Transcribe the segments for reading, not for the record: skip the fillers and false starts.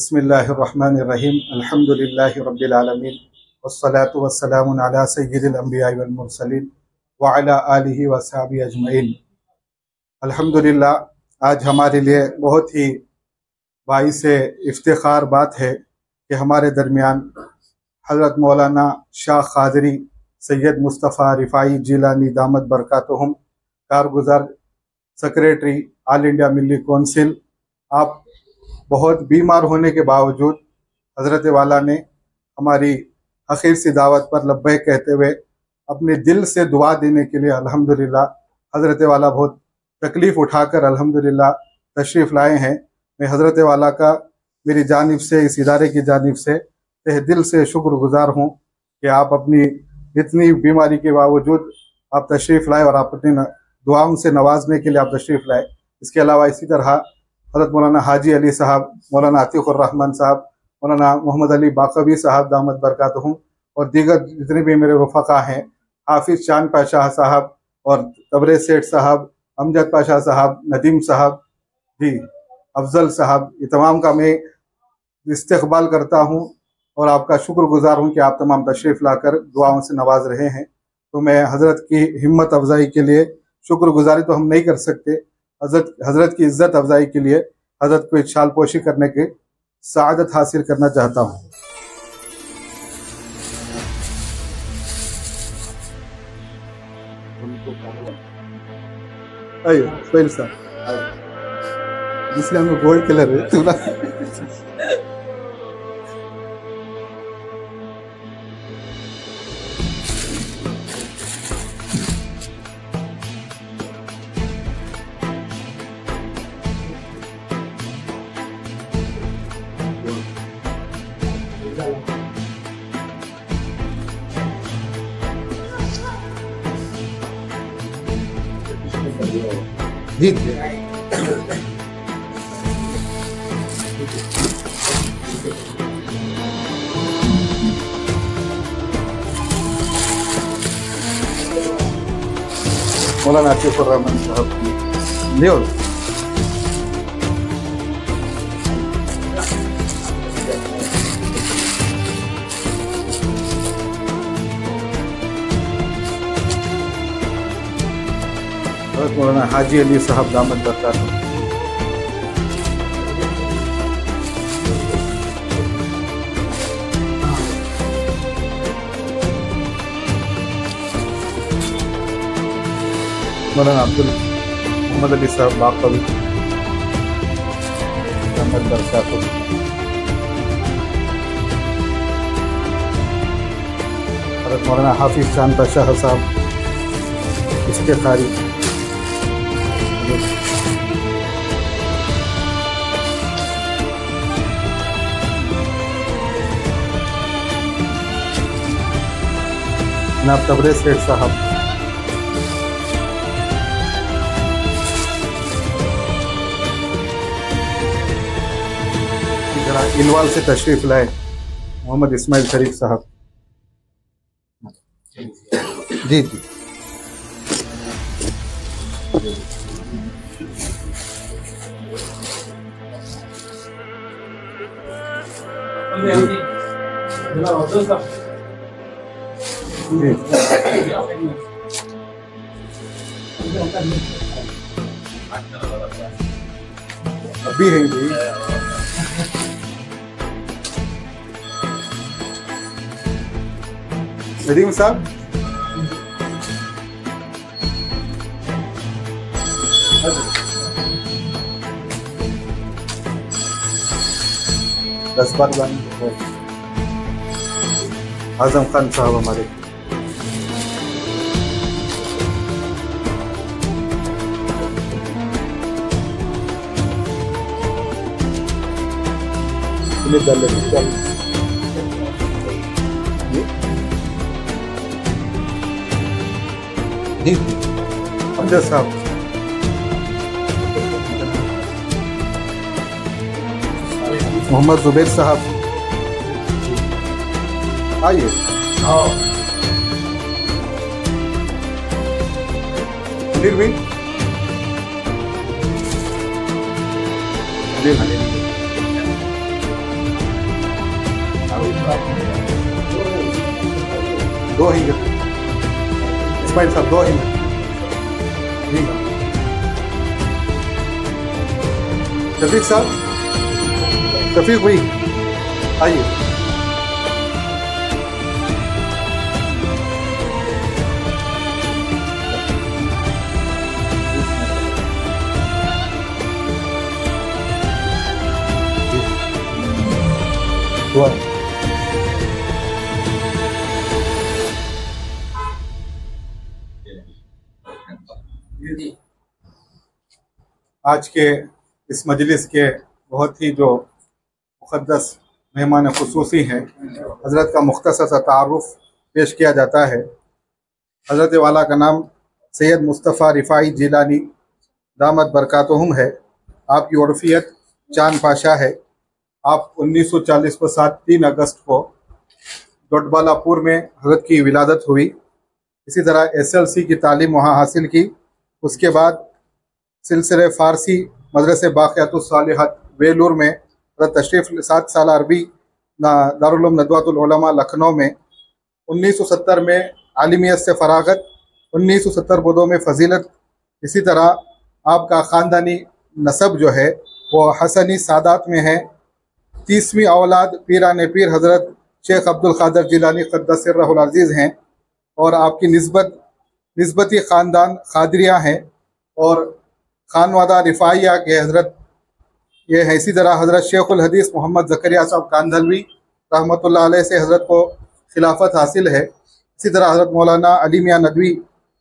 بسم اللہ الرحمن الرحیم الحمد للہ رب العالمین والصلاة والسلام علی سید الانبیاء والمرسلین وعلی آلہ وصحبہ اجمعین۔ الحمدللہ آج ہمارے لیے بہت ہی باعث افتخار بات ہے کہ ہمارے درمیان حضرت مولانا شاہ قادری سید مصطفیٰ رفاعی جیلانی دامت برکاتہم، کارگزار سیکریٹری آل انڈیا ملی کونسل، آپ بہت بیمار ہونے کے باوجود حضرت والا نے ہماری اخیر سی دعوت پر لبیک کہتے ہوئے اپنے دل سے دعا دینے کے لیے الحمدللہ حضرت والا بہت تکلیف اٹھا کر الحمدللہ تشریف لائے ہیں۔ میں حضرت والا کا میری جانب سے، اس ادارے کی جانب سے تہ دل سے شکر گزار ہوں کہ آپ اپنی اتنی بیماری کے باوجود آپ تشریف لائے اور آپ اپنی دعاؤں سے نوازنے کے لیے آپ تشریف لائے۔ اس کے علاوہ اسی طرح حضرت مولانا حاجی علی صاحب، مولانا عتیق الرحمن صاحب، مولانا محمد علی باقوی صاحب دامت برکاتہم، اور دیگر جتنے بھی میرے رفقا ہیں، حافظ چاند پاشا صاحب اور تبریز سیٹھ صاحب، امجد پاشا صاحب، ندیم صاحب، افضل صاحب، یہ تمام کا میں استقبال کرتا ہوں اور آپ کا شکر گزار ہوں کہ آپ تمام تشریف لا کر دعاؤں سے نواز رہے ہیں۔ تو میں حضرت کی ہمت افزائی کے لیے، شکر گزاری تو ہم نہیں کر سکتے، حضرت کی عزت افزائی کے لیے حضرت کو اچھال پوشی کرنے کی سعادت حاصل کرنا چاہتا ہوں۔ سہیل صاحب جس لیے ہم گولڈ کلر ہے جی مولانا عتیق الرحمن صاحب لیو حضرت مولانا حاجی علی صاحب دامت برکاتہم، مولانا محمد علی صاحب باقوی دامت برکاتہم، حضرت مولانا حافظ چاند پاشا صاحب استخاری، جناب تبریز سیٹھ صاحب، انوال سے تشریف لائے محمد اسماعیل شریف صاحب، جی ابھی ہیں جی ندیم صاحب، دس بار اعظم خان صاحب ہمارے، جی امجد صاحب، محمد زبیر صاحب، آئیے منیر بھی دو ہی اسماعیل صاحب، دو ہی جی شفیق صاحب، شفیق بھائی آئیے. آج کے اس مجلس کے بہت ہی جو مقدس مہمان خصوصی ہیں، حضرت کا مختصر سا تعارف پیش کیا جاتا ہے. حضرت والا کا نام سید مصطفیٰ رفاعی جیلانی دامت برکاتہم ہے. آپ کی عرفیت چاند پاشا ہے. آپ 1940 کو 3 اگست کو ڈوڈبالا پور میں حضرت کی ولادت ہوئی. اسی طرح SLC کی تعلیم وہاں حاصل کی. اس کے بعد سلسلہ فارسی مدرسے باقیات الصالحات ویلور میں حضرت تشریف 7 سال عربی دارالعلوم ندوۃ العلماء لکھنؤ میں. 1970 میں عالمیت سے فراغت، 1970 بدوں میں فضیلت. اسی طرح آپ کا خاندانی نسب جو ہے وہ حسنی سادات میں ہے. 30ویں اولاد پیران پیر حضرت شیخ عبد القادر جیلانی قدس سرہ العزیز ہیں، اور آپ کی نسبتی خاندان قادریہ ہیں اور خانوادہ رفاعیہ کے حضرت یہ ہے. اسی طرح حضرت شیخ الحدیث محمد زکریا صاحب کاندھلوی رحمۃ اللہ علیہ سے حضرت کو خلافت حاصل ہے. اسی طرح حضرت مولانا علی میاں ندوی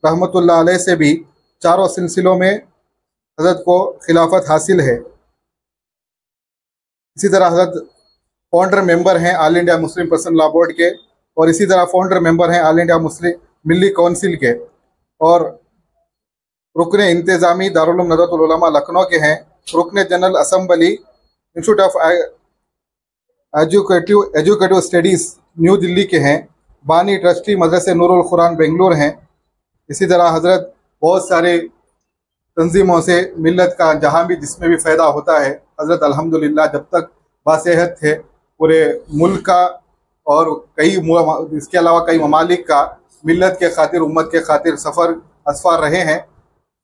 رحمۃ اللہ علیہ سے بھی چاروں سلسلوں میں حضرت کو خلافت حاصل ہے. اسی طرح حضرت فاؤنڈر ممبر ہیں آل انڈیا مسلم پرسنل لا بورڈ کے، اور اسی طرح فاؤنڈر ممبر ہیں آل انڈیا مسلم ملی کونسل کے، اور رکن انتظامی دارالعلوم ندوۃ العلماء لکھنؤ کے ہیں. رکن general assembly institute of educative studies new Delhi کے ہیں. بانی ٹرسٹی مدرسے نور القرآن بنگلور ہیں. اسی طرح حضرت بہت سارے تنظیموں سے ملت کا جہاں بھی جس میں بھی فائدہ ہوتا ہے، حضرت الحمدللہ جب تک باصحت تھے پورے ملک کا اور اس کے علاوہ کئی ممالک کا ملت کے خاطر امت کے خاطر سفر اسفار رہے ہیں.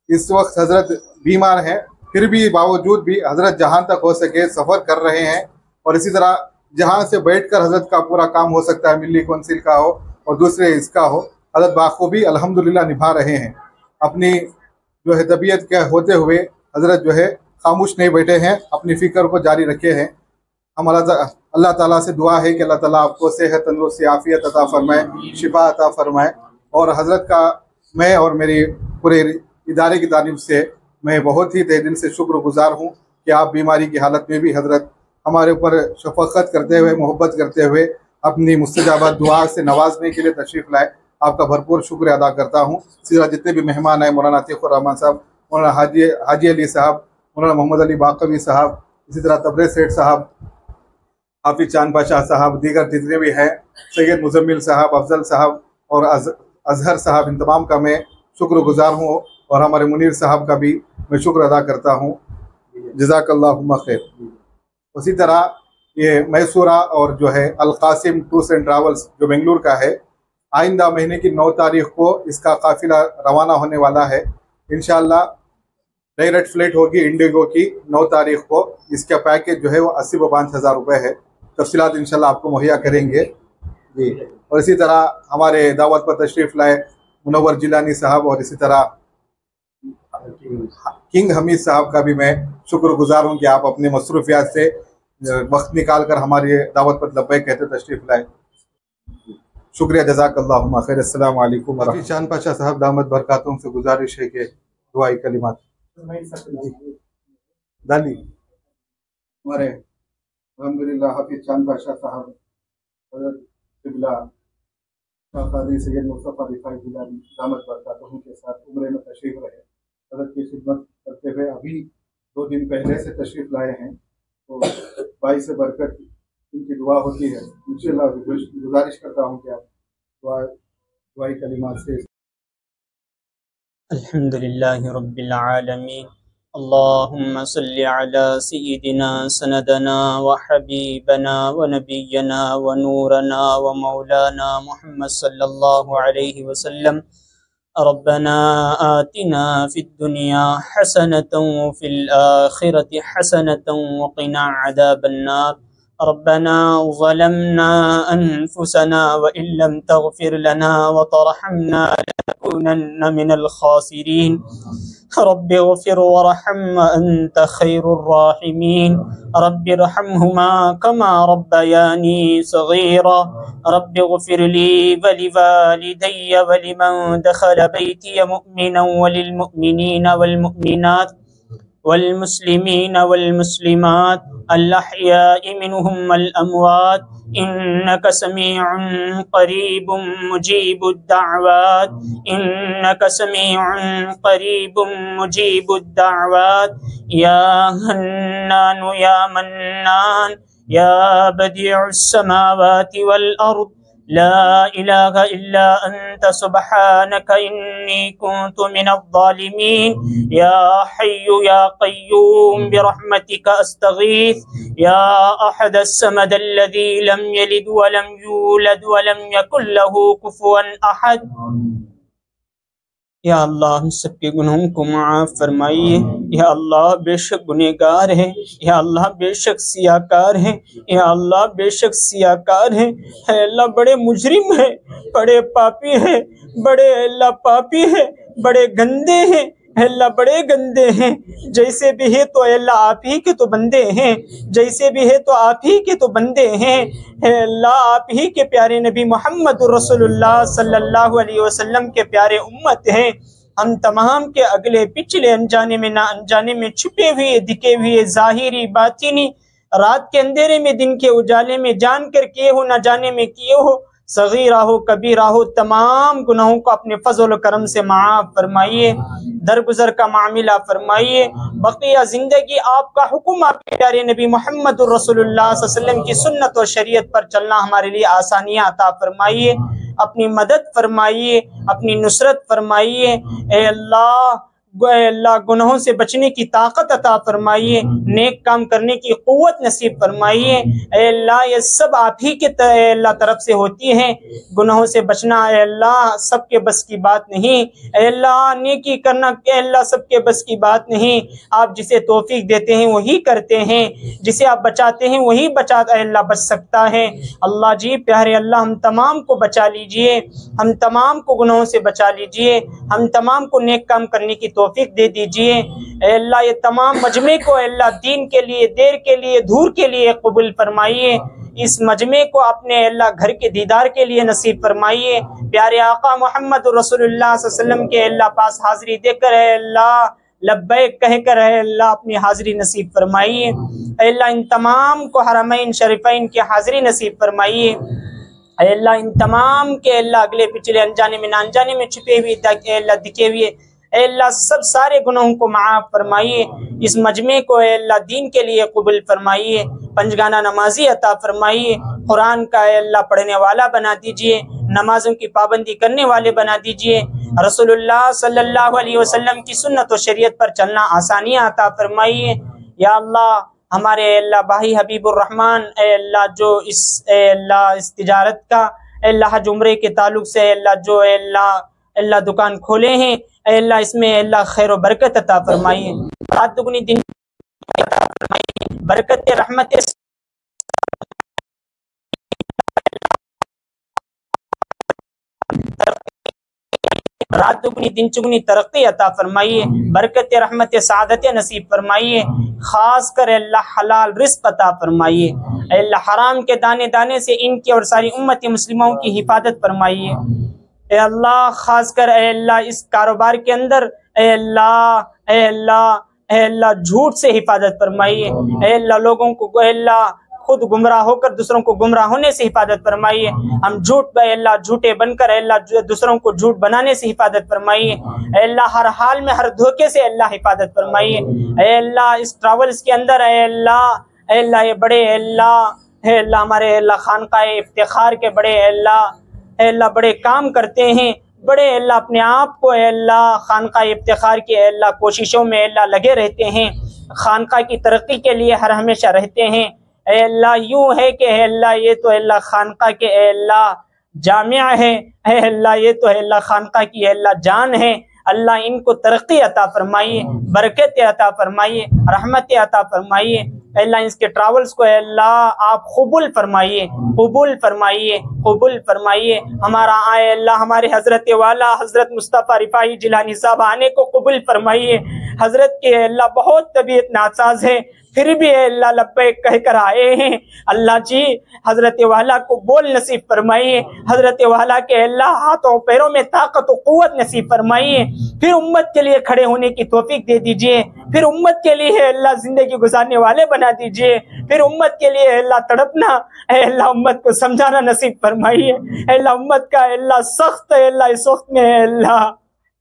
اس وقت حضرت بیمار ہیں، پھر بھی باوجود بھی حضرت جہاں تک ہو سکے سفر کر رہے ہیں، اور اسی طرح جہاں سے بیٹھ کر حضرت کا پورا کام ہو سکتا ہے، ملی کونسل کا ہو اور دوسرے اس کا ہو، حضرت بخوبی الحمدللہ نبھا رہے ہیں. اپنی جو ہے طبیعت کے ہوتے ہوئے حضرت جو ہے خاموش نہیں بیٹھے ہیں، اپنی فکر کو جاری رکھے ہیں. ہم اللہ تعالیٰ سے دعا ہے کہ اللہ تعالیٰ آپ کو صحت تندرستی عافیت عطا فرمائے، شفا عطا فرمائے. اور حضرت کا میں اور میری پورے ادارے کی جانب سے میں بہت ہی تہ دل سے شکر گزار ہوں کہ آپ بیماری کی حالت میں بھی حضرت ہمارے اوپر شفقت کرتے ہوئے، محبت کرتے ہوئے اپنی مستجابہ دعا سے نوازنے کے لیے تشریف لائے. آپ کا بھرپور شکریہ ادا کرتا ہوں. اسی طرح جتنے بھی مہمان آئے، مولانا عتیق الرحمان صاحب، مولانا حاجی علی صاحب، مولانا محمد علی باقوی صاحب، اسی طرح تبریز سیٹھ صاحب، حافظ چاند پاشا صاحب، دیگر جتنے بھی ہیں، سید مزمل صاحب، افضل صاحب اور اظہر صاحب، ان تمام کا میں شکر گزار ہوں، اور ہمارے منیر صاحب کا بھی میں شکر ادا کرتا ہوں. جزاک اللہم خیر. اسی طرح یہ میسورہ اور جو ہے القاسم ٹورس اینڈ ٹراولز جو بنگلور کا ہے، آئندہ مہینے کی 9 تاریخ کو اس کا قافلہ روانہ ہونے والا ہے. انشاءاللہ ڈائریکٹ فلائٹ ہوگی انڈیگو کی 9 تاریخ کو. اس کا پیکیج جو ہے وہ 85,000 روپے ہے. تفصیلات انشاءاللہ آپ کو مہیا کریں گے جی. اور اسی طرح ہمارے دعوت پر تشریف لائے منور جیلانی صاحب، اور اسی طرح کنگ حمید صاحب کا بھی میں شکر گزار ہوں کہ آپ اپنے مصروفیات سے وقت نکال کر ہماری دعوت پر لبیک کہتے تشریف لائے. شکریہ، جزاک اللہم خیر. السلام علیکم. حافظ چاند پاشا صاحب دامت برکاتہم سے گزارش ہے کہ دعائی کلمات دالی ہمارے الحمدللہ حافظ چاند پاشا صاحب، حضرت قبلہ شاہ قاضی سید مصطفیٰ رفاعی جیلانی دامت برکاتہم کے ساتھ عمرے میں تشریف رہے. حضرت کی خدمت کرتے ہوئے ابھی 2 دن پہلے سے تشریف لائے ہیں، تو باعث برکت ان کی دعا ہوتی ہے. انشاءاللہ گزارش کرتا ہوں کہ آپ دعائی کلمات سے. الحمدللہ رب العالمین، اللهم صل على سيدنا سندنا وحبيبنا ونبينا ونورنا ومولانا محمد صلى الله عليه وسلم. ربنا آتنا في الدنيا حسنة وفي الآخرة حسنة وقنا عذاب النار. ربنا ظلمنا أنفسنا وإن لم تغفر لنا وترحمنا لنكونن من الخاسرين. رب اغفر وارحم وأنت خير الراحمين. رب ارحمهما كما ربياني صغيرا. رب اغفر لي ولوالدي ولمن دخل بيتي مؤمنا وللمؤمنين والمؤمنات والمسلمين والمسلمات الأحياء منهم والأموات إنك سميع قريب مجيب الدعوات. إنك سميع قريب مجيب الدعوات. يا هنان يا منان يا بديع السماوات والأرض لا إله إلا أنت سبحانك إني كنت من الظالمين. يا حي يا قيوم برحمتك أستغيث. يا أحد الصمد الذي لم يلد ولم يولد ولم يكن له كفوا أحد. یا اللہ ہم سب کے گناہوں کو معاف فرمائیے. یا اللہ بے شک گنہگار ہیں. یا اللہ بے شک سیاکار ہیں. یا اللہ بے شک سیاکار ہیں. اے اللہ بڑے مجرم ہیں، بڑے پاپی ہیں، بڑے اللہ پاپی ہیں، بڑے گندے ہیں. اے اللہ بڑے گندے ہیں. جیسے بھی ہے تو اے اللہ آپ ہی کے تو بندے ہیں. جیسے بھی ہے تو آپ ہی کے تو بندے ہیں. اے اللہ آپ ہی کے پیارے نبی محمد رسول اللہ صلی اللہ علیہ وسلم کے پیارے امت ہیں. ہم تمام کے اگلے پچھلے انجانے میں نہ انجانے میں چھپے ہوئے دکھے ہوئے ظاہری باطنی رات کے اندھیرے میں دن کے اجالے میں جان کر کیے ہو نہ جانے میں کیے ہو، صغیرہ ہو کبیرہ ہو، تمام گناہوں کو اپنے فضل و کرم سے معاف فرمائیے. درگزر کا معاملہ فرمائیے. بقیہ زندگی آپ کا حکم، آپ کے پیارے نبی محمد رسول اللہ صلی اللہ علیہ وسلم کی سنت و شریعت پر چلنا ہمارے لیے آسانیاں عطا فرمائیے. اپنی مدد فرمائیے، اپنی نصرت فرمائیے. اے اللہ گناہوں سے بچنے کی طاقت عطا فرمائیے، نیک کام کرنے کی قوت نصیب فرمائیے. اے اللہ یہ سب آپ ہی کے اے اللہ طرف سے ہوتی ہیں. گناہوں سے بچنا اے اللہ سب کے بس کی بات نہیں. اے اللہ نیکی کرنا اے اللہ سب کے بس کی بات نہیں. آپ جسے توفیق دیتے ہیں وہی کرتے ہیں، جسے آپ بچاتے ہیں وہی اے اللہ بچ سکتا ہے. اللہ جی پیارے اللہ ہم تمام کو بچا لیجئے، ہم تمام کو گناہوں سے بچا لیجئے، ہم تمام کو نیک کام کرنے کی توفیق دے دیجئے. اے اللہ یہ تمام مجمع کو اے اللہ دین کے لیے، دیر کے لیے، دھور کے لیے قبول فرمائیے. اس مجمع کو اپنے اللہ گھر کے دیدار کے لیے نصیب فرمائیے. پیارے آقا محمد رسول اللہ صلی اللہ علیہ وسلم کے اللہ پاس حاضری دے کر اے اللہ لبیک کہہ کر اے اللہ اپنی حاضری نصیب فرمائیے. اے اللہ ان تمام کو حرمین شریفین کی حاضری نصیب فرمائیے. اے اللہ ان تمام کے اللہ اگلے پچھلے انجانے میں نہ انجانے میں چھپے ہوئے اے اللہ دکھے ہوئے اے اللہ سب سارے گناہوں کو معاف فرمائیے. اس مجمع کو اے اللہ دین کے لیے قبول فرمائیے. پنجگانہ نمازی عطا فرمائیے. قرآن کا اے اللہ پڑھنے والا بنا دیجئے، نمازوں کی پابندی کرنے والے بنا دیجئے. رسول اللہ صلی اللہ علیہ وسلم کی سنت و شریعت پر چلنا آسانیاں عطا فرمائیے. یا اللہ ہمارے اے اللہ بھائی حبیب الرحمن اے اللہ جو اے اللہ اس تجارت کا اے اللہ حج عمرے کے تعلق سے اے اللہ جو اے اللہ دکان کھولے ہیں اے اللہ اس میں اے اللہ خیر و برکت عطا فرمائیے. رات دگنی دن عطا فرمائیے. برکت رحمت رات دگنی دن چگنی ترقی عطا فرمائیے. برکت رحمت سعادت نصیب فرمائیے. خاص کر اے اللہ حلال رزق عطا فرمائیے. اے اللہ حرام کے دانے دانے سے ان کی اور ساری امت مسلموں کی حفاظت فرمائیے. اے اللہ خاص کر اے اللہ اس کاروبار کے اندر اے اللہ جھوٹ سے حفاظت فرمائیے. اے اللہ لوگوں کو اے اللہ خود گمراہ ہو کر دوسروں کو گمراہ ہونے سے حفاظت فرمائیے. ہم اے اللہ جھوٹے بن کر اے اللہ دوسروں کو جھوٹ بنانے سے حفاظت فرمائیے. اے اللہ ہر حال میں ہر دھوکے سے اللہ حفاظت فرمائیے. اے اللہ اس ٹراولز کے اندر اے اللہ یہ بڑے اے اللہ ہمارے اے اللہ خانقاہ افتخار کے بڑے اے اللہ بڑے کام کرتے ہیں. بڑے اللہ اپنے آپ کو اے اللہ خانقاہ افتخار کی اے اللہ کوششوں میں اے اللہ لگے رہتے ہیں، خانقاہ کی ترقی کے لیے ہر ہمیشہ رہتے ہیں۔ اے اللہ یوں ہے کہ اے اللہ یہ تو اے اللہ خانقاہ کے اے اللہ جامعہ ہے، اے اللہ یہ تو اے اللہ خانقاہ کی اے اللہ جان ہے۔ اللہ ان کو ترقی عطا فرمائیے، برکت عطا فرمائیے، رحمت عطا فرمائیے۔ اے اللہ اس کے ٹراولز کو اے اللہ آپ قبول فرمائیے، قبول فرمائیے، قبول فرمائیے۔ ہمارا اے اللہ ہمارے حضرت والا حضرت مصطفیٰ رفاعی جیلانی صاحب آنے کو قبول فرمائیے۔ حضرت کے اے اللہ بہت طبیعت ناساز ہے، پھر بھی اے اللہ لبیک کہہ کر آئے ہیں۔ اللہ جی حضرت والا کو بول نصیب فرمائیے، حضرت والا کے اللہ ہاتھوں پیروں میں طاقت و قوت نصیب فرمائیے، پھر امت کے لیے کھڑے ہونے کی توفیق دے دیجئے، پھر امت کے لیے اے اللہ زندگی گزارنے والے بنا دیجئے، پھر امت کے لیے اے اللہ تڑپنا، اے اللہ امت کو سمجھانا نصیب فرمائیے۔ اے اللہ امت کا اے اللہ سخت اے اللہ اس وقت میں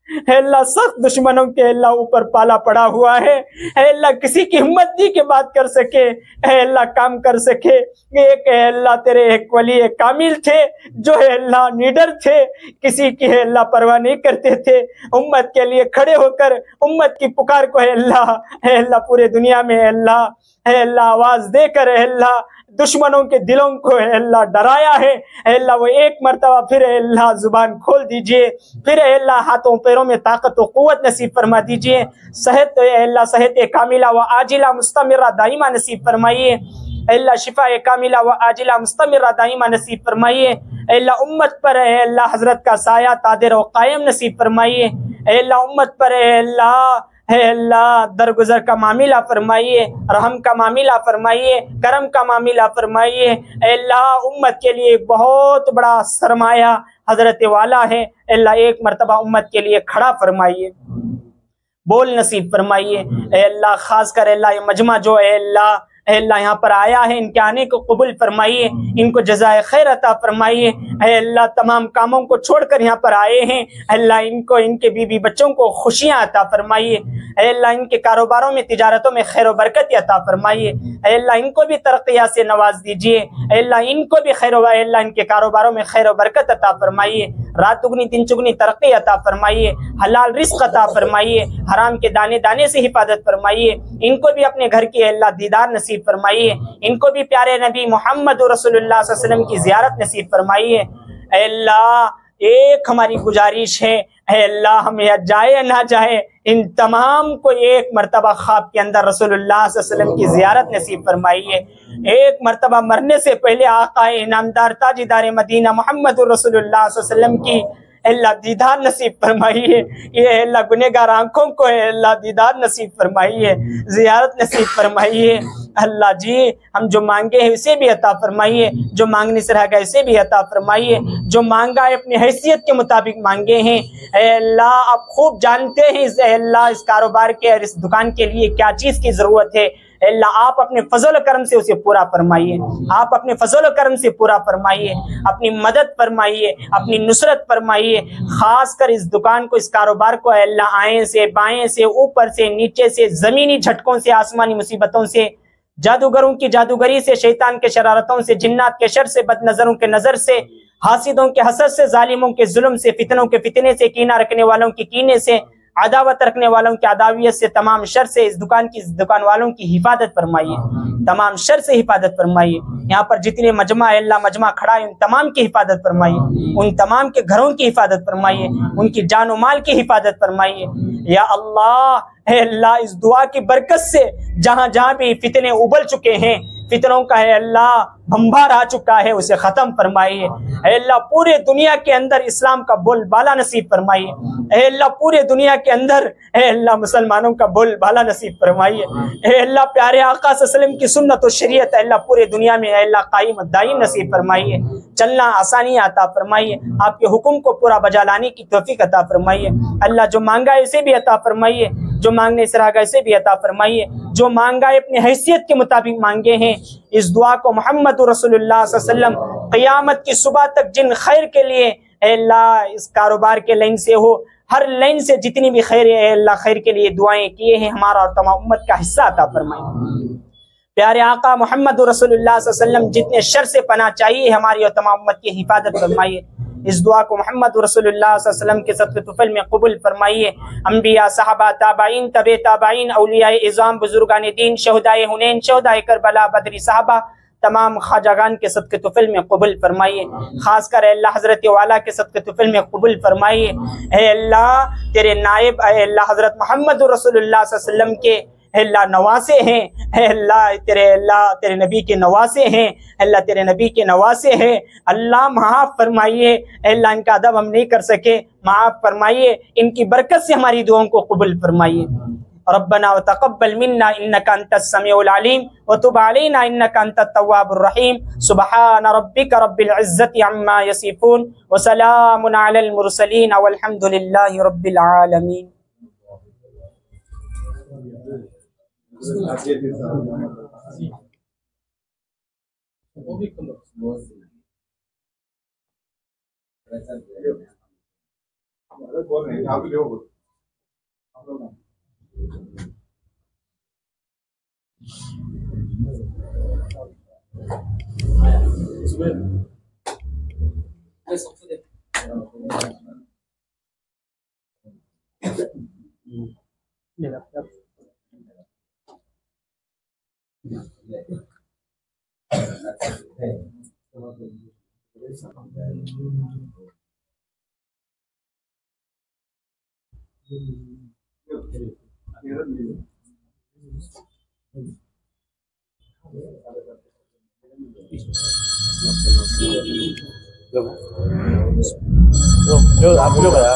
اے اللہ سخت دشمنوں کے اللہ اوپر پالا پڑا ہوا ہے۔ اے اللہ کسی کی ہمت نہیں کہ بات کر سکے، اے اللہ کام کر سکے۔ ایک اے اللہ تیرے ایک ولی کامل تھے جو اے اللہ نیڈر تھے، کسی کی اے اللہ پرواہ نہیں کرتے تھے، امت کے لیے کھڑے ہو کر امت کی پکار کو اے اللہ پورے دنیا میں اے اللہ آواز دے کر اے اللہ دشمنوں کے دلوں کو اے اللہ ڈرایا ہے۔ اے اللہ وہ ایک مرتبہ پھر اے اللہ زبان کھول دیجئے، پھر اے اللہ ہاتھوں پیروں میں طاقت و قوت نصیب فرما دیجئے، صحت اے اللہ صحت کاملہ و عاجلہ مستمرہ دائمہ نصیب فرمائیے۔ اے اللہ شفا کاملہ و عاجلہ مستمرہ دائمہ نصیب فرمائیے۔ اے اللہ امت پر اے اللہ حضرت کا سایہ قادر و قائم نصیب فرمائیے۔ اے اللہ امت پر اے اللہ درگزر کا معاملہ فرمائیے، رحم کا معاملہ فرمائیے، کرم کا معاملہ فرمائیے۔ اے اللہ امت کے لیے ایک بہت بڑا سرمایہ حضرت والا ہے، اے اللہ ایک مرتبہ امت کے لیے کھڑا فرمائیے، بول نصیب فرمائیے۔ اے اللہ خاص کر اے اللہ یہ مجمع جو اے اللہ یہاں پر آیا ہے، ان کے آنے کو قبول فرمائیے، ان کو جزائے خیر عطا فرمائیے۔ اے اللہ تمام کاموں کو چھوڑ کر یہاں پر آئے ہیں، اے اللہ ان کو ان کے بیوی بچوں کو خوشیاں عطا فرمائیے۔ اے اللہ ان کے کاروباروں میں تجارتوں میں خیر و برکت عطا فرمائیے۔ اے اللہ ان کو بھی ترقیات سے نواز دیجیے، اے اللہ ان کو بھی اے اللہ ان کے کاروباروں میں خیر و برکت عطا فرمائیے، رات دگنی دن چگنی ترقی عطا فرمائیے، حلال رزق عطا فرمائیے، حرام کے دانے دانے سے حفاظت فرمائیے۔ ان کو بھی اپنے گھر کی اے اللہ دیدار نصیب فرمائیے، ان کو بھی پیارے نبی محمد رسول اللہ صلی اللہ علیہ وسلم کی زیارت نصیب فرمائیے۔ اے اللہ ایک ہماری گزارش ہے، اے اللہ ہم یا جائے یا نہ جائے ان تمام کو ایک مرتبہ خواب کے اندر رسول اللہ صلی اللہ علیہ وسلم کی زیارت نصیب فرمائیے۔ ایک مرتبہ مرنے سے پہلے آقا انعامدار تاجدار مدینہ محمد رسول اللہ صلی اللہ علیہ وسلم کی اے اللہ دیدار نصیب فرمائیے۔ یہ اے اللہ گنہگار آنکھوں کو اے اللہ دیدار نصیب فرمائیے، زیارت نصیب فرمائیے۔ اللہ جی ہم جو مانگے ہیں اسے بھی عطا فرمائیے، جو مانگنے سے رہ گئے اسے بھی عطا فرمائیے، جو مانگا ہے اپنی حیثیت کے مطابق مانگے ہیں۔ اے اللہ آپ خوب جانتے ہیں اے اللہ اس کاروبار کے اور اس دکان کے لیے کیا چیز کی ضرورت ہے، اے اللہ آپ اپنے فضل و کرم سے اسے پورا فرمائیے، آپ اپنے فضل و کرم سے پورا فرمائیے، اپنی مدد فرمائیے، اپنی نصرت فرمائیے۔ خاص کر اس دکان کو اس کاروبار کو اے اللہ آئیں سے بائیں سے اوپر سے نیچے سے زمینی جھٹکوں سے آسمانی مصیبتوں سے، جادوگروں کی جادوگری سے، شیطان کے شرارتوں سے، جنات کے شر سے، بد نظروں کے نظر سے، حاسدوں کے حسد سے، ظالموں کے ظلم سے، فتنوں کے فتنے سے، کینہ رکھنے والوں کے کینے سے، عداوت رکھنے والوں کی عداویت سے، تمام شر سے اس دکان والوں کی حفاظت فرمائیے، تمام شر سے حفاظت فرمائیے۔ یہاں پر جتنے مجمع ہے اللہ مجمع کھڑا ہے ان تمام کی حفاظت فرمائیے، ان تمام کے گھروں کی حفاظت فرمائیے، ان کی جان و مال کی حفاظت فرمائیے۔ یا اللہ اے اللہ اس دعا کی برکت سے جہاں جہاں بھی فتنے ابل چکے ہیں، فتنوں کا اے اللہ بمبار آ چکا ہے اسے ختم فرمائیے۔ اے اللہ پورے دنیا کے اندر اسلام کا بول بالا نصیب فرمائیے، اے اللہ پورے دنیا کے اندر اے اللہ مسلمانوں کا بول بالا نصیب فرمائیے۔ اے اللہ پیارے آقا صلی اللہ علیہ وسلم کی سنت و شریعت اے اللہ پورے دنیا میں اے اللہ قائم دائم نصیب فرمائیے، چلنا آسانی عطا فرمائیے، آپ کے حکم کو پورا بجا لانے کی توفیق عطا فرمائیے۔ اللہ جو مانگا ہے اسے بھی عطا فرمائیے، جو مانگنے سے رہ گئے اسے بھی عطا فرمائیے، جو مانگا ہے اپنی حیثیت کے مطابق مانگے ہیں۔ اس دعا کو محمد رسول اللہ صلی اللہ علیہ وسلم قیامت کی صبح تک جن خیر کے لیے اے اللہ اس کاروبار کے لائن سے ہو، ہر لائن سے جتنی بھی خیر ہے اے اللہ خیر کے لیے دعائیں کیے ہیں، ہمارا اور تمام امت کا حصہ عطا فرمائے۔ پیارے آقا محمد رسول اللہ صلی اللہ علیہ وسلم جتنے شر سے پناہ چاہیے ہماری اور تمام امت کی حفاظت فرمائیے۔ اس دعا کو محمد رسول اللہ صلی اللہ علیہ وسلم کے صدقے طفل میں قبول فرمائیے۔ انبیاء، صحابہ، تابعین، تبع تابعین، اولیاء اعظام، بزرگان دین، شہدائے حنین، شہدائے کربلا، بدری صحابہ، تمام خواجگان کے صدقے طفل میں قبول فرمائیے۔ خاص کر اے اللہ حضرت والا کے صدقے طفل میں قبول فرمائیے۔ اے اللہ تیرے نائب، اے اللہ حضرت محمد رسول اللہ صلی اللہ علیہ وسلم کے اے اللہ نواسے ہیں، اے اللہ تیرے نبی کے نواسے ہیں، اے اللہ تیرے نبی کے نواسے ہیں، اللہ معاف فرمائیے۔ اے اللہ ان کا ادب ہم نہیں کر سکے، معاف فرمائیے، ان کی برکت سے ہماری دعاؤں کو قبول فرمائیے۔ ربنا وتقبل منا انك انت السميع العليم وتب علينا انك انت التواب الرحيم سبحان ربك رب العزة عما يصفون وسلام على المرسلين والحمد لله رب العالمين۔ آپ لوگ آیا